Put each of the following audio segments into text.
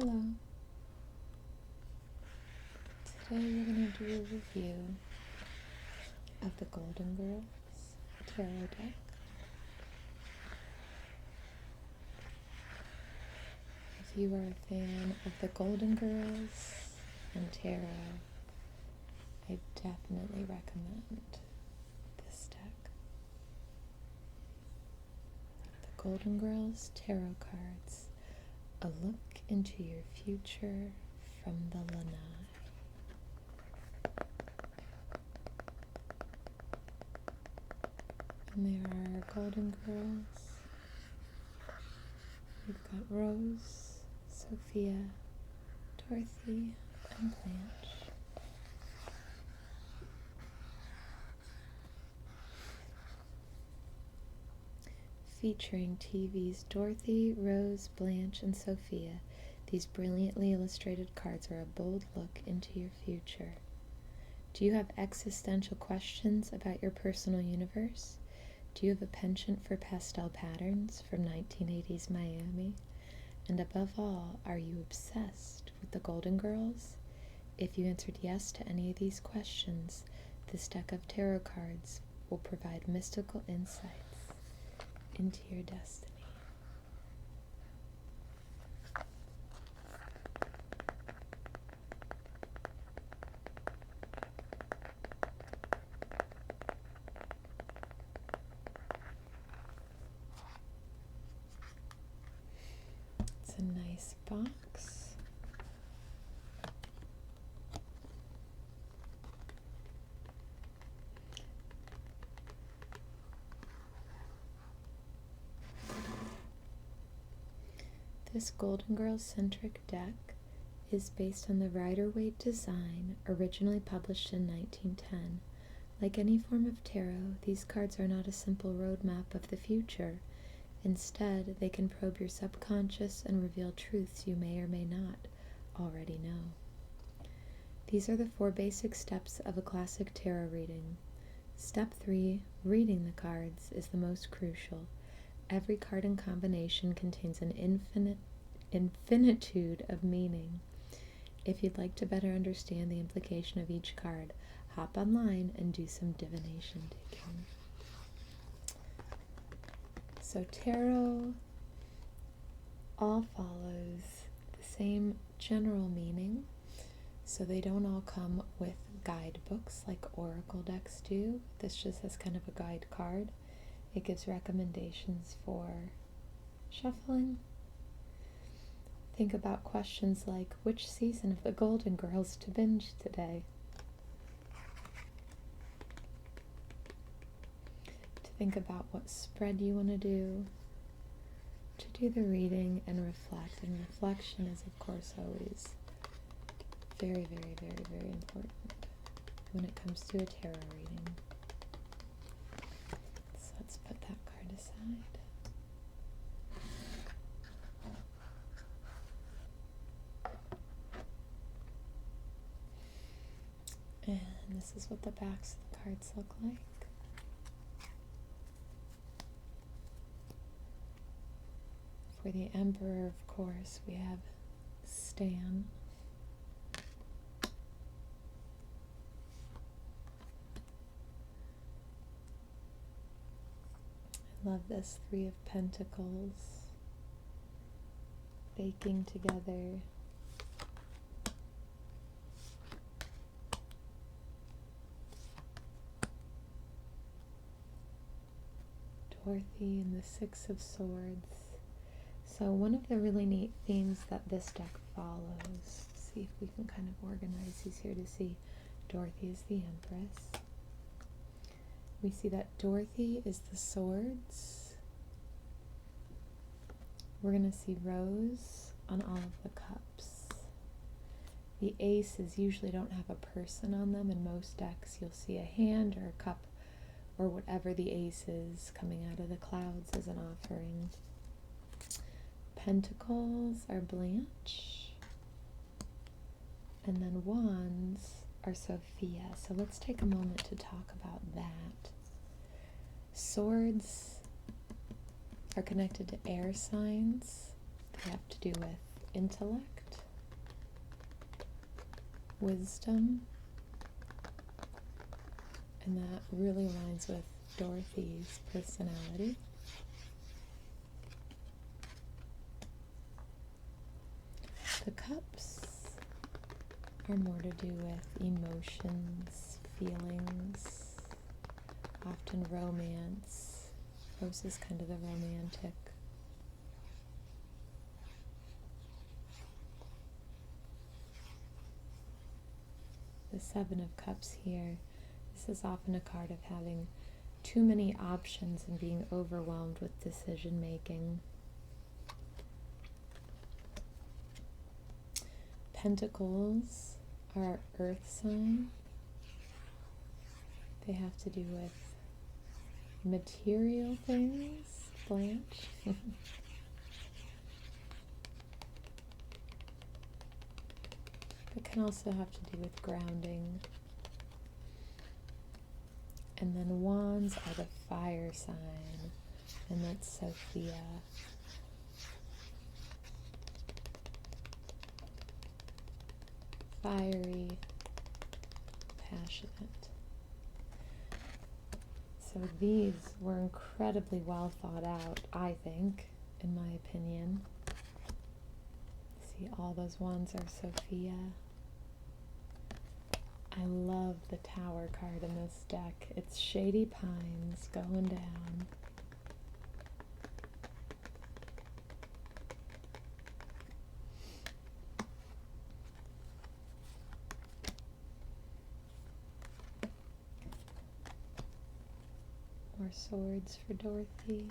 Hello. Today we're going to do a review of the Golden Girls Tarot deck. If you are a fan of the Golden Girls and tarot, I definitely recommend this deck. The Golden Girls Tarot cards, a look into your future from the Lanai. And there are Golden Girls. We've got Rose, Sophia, Dorothy, and Blanche. Featuring TV's Dorothy, Rose, Blanche, and Sophia, these brilliantly illustrated cards are a bold look into your future. Do you have existential questions about your personal universe? Do you have a penchant for pastel patterns from 1980s Miami? And above all, are you obsessed with the Golden Girls? If you answered yes to any of these questions, this deck of tarot cards will provide mystical insights into your destiny. It's a nice box. This Golden Girls-centric deck is based on the Rider-Waite design originally published in 1910. Like any form of tarot, these cards are not a simple roadmap of the future. Instead, they can probe your subconscious and reveal truths you may or may not already know. These are the 4 basic steps of a classic tarot reading. Step 3, reading the cards, is the most crucial. Every card in combination contains an infinitude of meaning. If you'd like to better understand the implication of each card, hop online and do some divination taking. So tarot all follows the same general meaning, so they don't all come with guidebooks like oracle decks do. This just has kind of a guide card. It gives recommendations for shuffling. Think about questions like, which season of the Golden Girls to binge today? To think about what spread you want to do the reading and reflect. And reflection is, of course, always very, very, very, very important when it comes to a tarot reading. So let's put that card aside. And this is what the backs of the cards look like. For the Emperor, of course, we have Stan. I love this 3 of Pentacles baking together. Dorothy and the 6 of Swords. So one of the really neat themes that this deck follows, let's see if we can kind of organize these here to see. Dorothy is the Empress. We see that Dorothy is the Swords. We're going to see Rose on all of the Cups. The Aces usually don't have a person on them. In most decks you'll see a hand or a cup or whatever the ace is coming out of the clouds as an offering. Pentacles are Blanche. And then Wands are Sophia. So let's take a moment to talk about that. Swords are connected to air signs. They have to do with intellect. wisdom, and that really aligns with Dorothy's personality. The cups are more to do with emotions, feelings, often romance. Rose is kind of the romantic. The Seven of Cups here, this is often a card of having too many options and being overwhelmed with decision making. Pentacles are earth sign. They have to do with material things, Blanche. It can also have to do with grounding. And then wands are the fire sign, and that's Sophia. Fiery, passionate. So these were incredibly well thought out, I think, in my opinion. See, all those wands are Sophia. I love the Tower card in this deck. It's Shady Pines going down. More swords for Dorothy.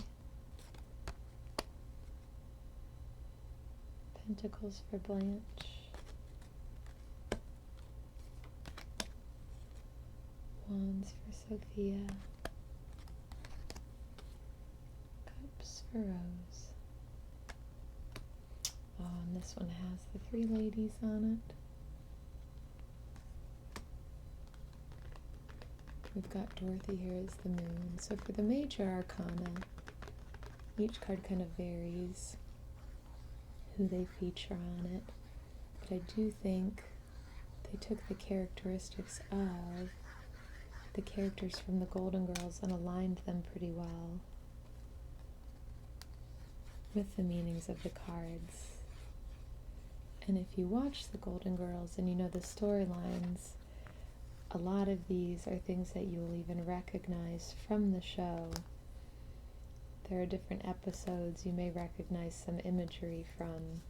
Pentacles for Blanche. Wands for Sophia. Cups for Rose. Oh, and this one has the three ladies on it. We've got Dorothy here as the moon. So for the major arcana, each card kind of varies who they feature on it. But I do think they took the characteristics of the characters from the Golden Girls and aligned them pretty well with the meanings of the cards. And if you watch the Golden Girls and you know the storylines, a lot of these are things that you will even recognize from the show. There are different episodes you may recognize some imagery from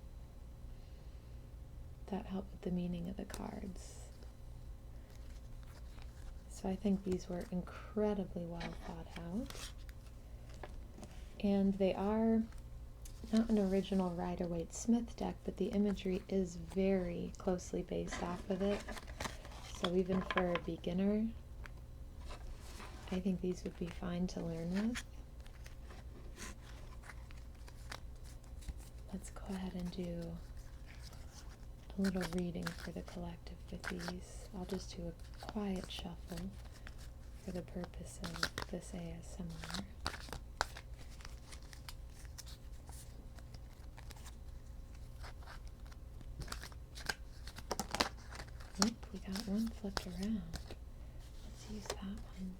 that help with the meaning of the cards. So I think these were incredibly well thought out. And they are not an original Rider-Waite-Smith deck, but the imagery is very closely based off of it. So even for a beginner, I think these would be fine to learn with. Let's go ahead and do a little reading for the collective with these. I'll just do a quiet shuffle for the purpose of this ASMR. Oop, we got one flipped around. Let's use that one.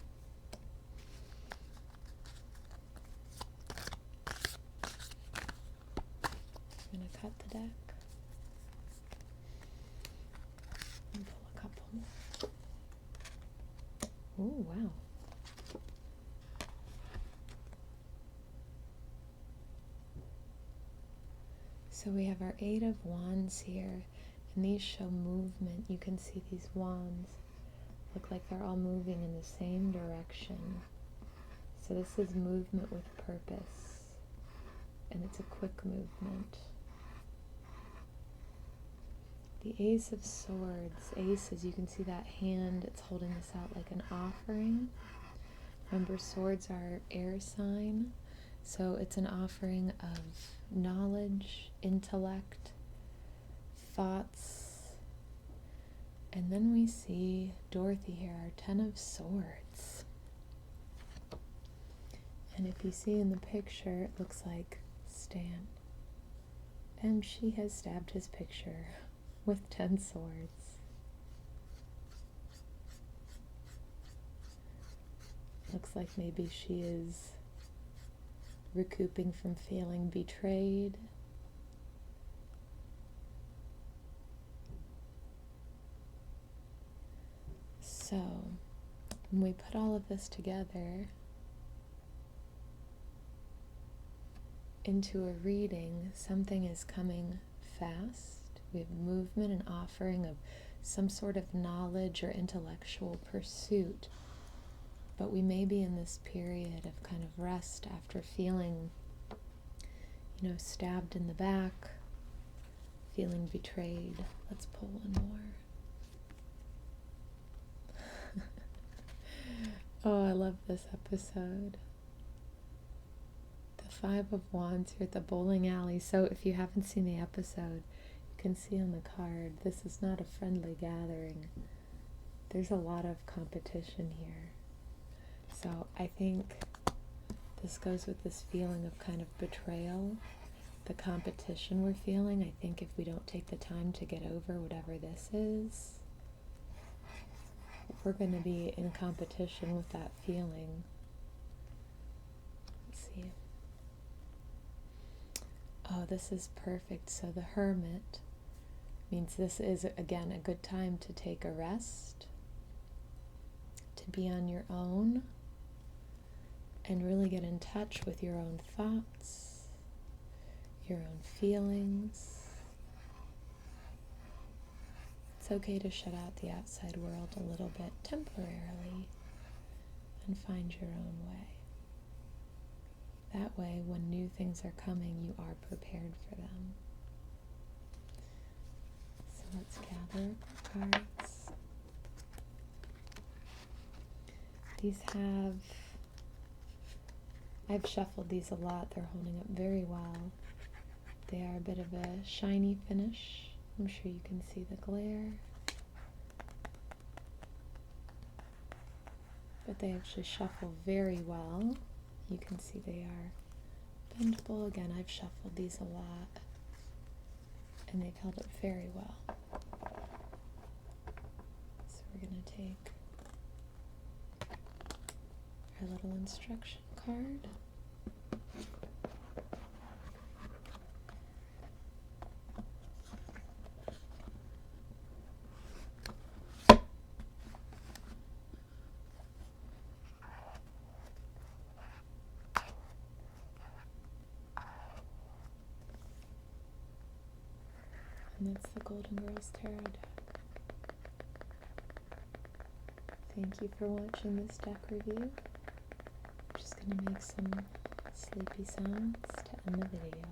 I'm going to cut the deck and pull a couple more. Oh, wow. So we have our Eight of Wands here, and these show movement. You can see these wands look like they're all moving in the same direction. So this is movement with purpose, and it's a quick movement. The Ace of Swords. Ace, as you can see that hand, it's holding this out like an offering. Remember, swords are air sign, so it's an offering of knowledge, intellect, thoughts. And then we see Dorothy here, our Ten of Swords. And if you see in the picture, it looks like Stan. And she has stabbed his picture with 10 swords. Looks like maybe she is recouping from feeling betrayed. So, when we put all of this together into a reading, something is coming fast. We have movement and offering of some sort of knowledge or intellectual pursuit. But we may be in this period of kind of rest after feeling, stabbed in the back, feeling betrayed. Let's pull one more. Oh, I love this episode. The Five of Wands here at the bowling alley. So if you haven't seen the episode, you can see on the card, this is not a friendly gathering. There's a lot of competition here. So I think this goes with this feeling of kind of betrayal, the competition we're feeling. I think if we don't take the time to get over whatever this is, we're going to be in competition with that feeling. Let's see. Oh, this is perfect. So the Hermit means this is, again, a good time to take a rest, to be on your own, and really get in touch with your own thoughts, your own feelings. It's okay to shut out the outside world a little bit temporarily and find your own way. That way, when new things are coming, you are prepared for them. So let's gather our cards. I've shuffled these a lot. They're holding up very well. They are a bit of a shiny finish. I'm sure you can see the glare. But they actually shuffle very well. You can see they are bendable. Again, I've shuffled these a lot, and they've held up very well. So we're going to take our little instruction card. And that's the Golden Girls Tarot deck. Thank you for watching this deck review. I'm just going to make some sleepy sounds to end the video.